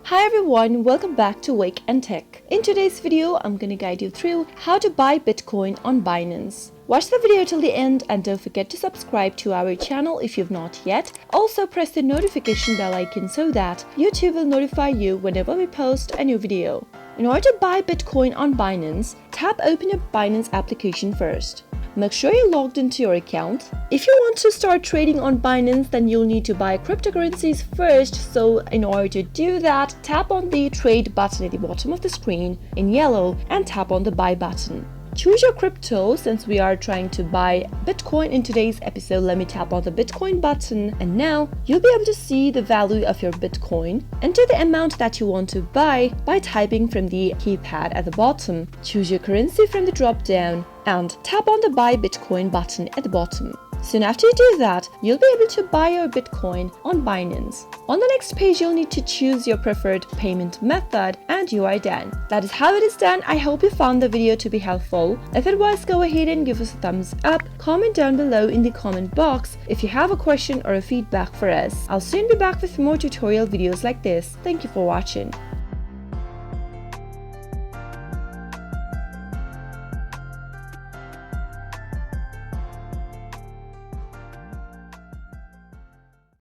Hi everyone, welcome back to Wake&Tech. In today's video, I'm gonna guide you through how to buy Bitcoin on Binance. Watch the video till the end and don't forget to subscribe to our channel if you've not yet. Also press the notification bell icon so that YouTube will notify you whenever we post a new video. In order to buy Bitcoin on Binance, tap open your Binance application first. Make sure you're logged into your account. If you want to start trading on Binance, then you'll need to buy cryptocurrencies first. So in order to do that, tap on the trade button at the bottom of the screen in yellow and tap on the buy button. Choose your crypto. Since we are trying to buy Bitcoin in today's episode, let me tap on the Bitcoin button, and now you'll be able to see the value of your Bitcoin. Enter the amount that you want to buy by typing from the keypad at the bottom. Choose your currency from the drop down and tap on the buy Bitcoin button at the bottom. Soon after you do that, you'll be able to buy your Bitcoin on Binance. On the next page, you'll need to choose your preferred payment method and you are done. That is how it is done. I hope you found the video to be helpful. If it was, go ahead and give us a thumbs up. Comment down below in the comment box if you have a question or a feedback for us. I'll soon be back with more tutorial videos like this. Thank you for watching.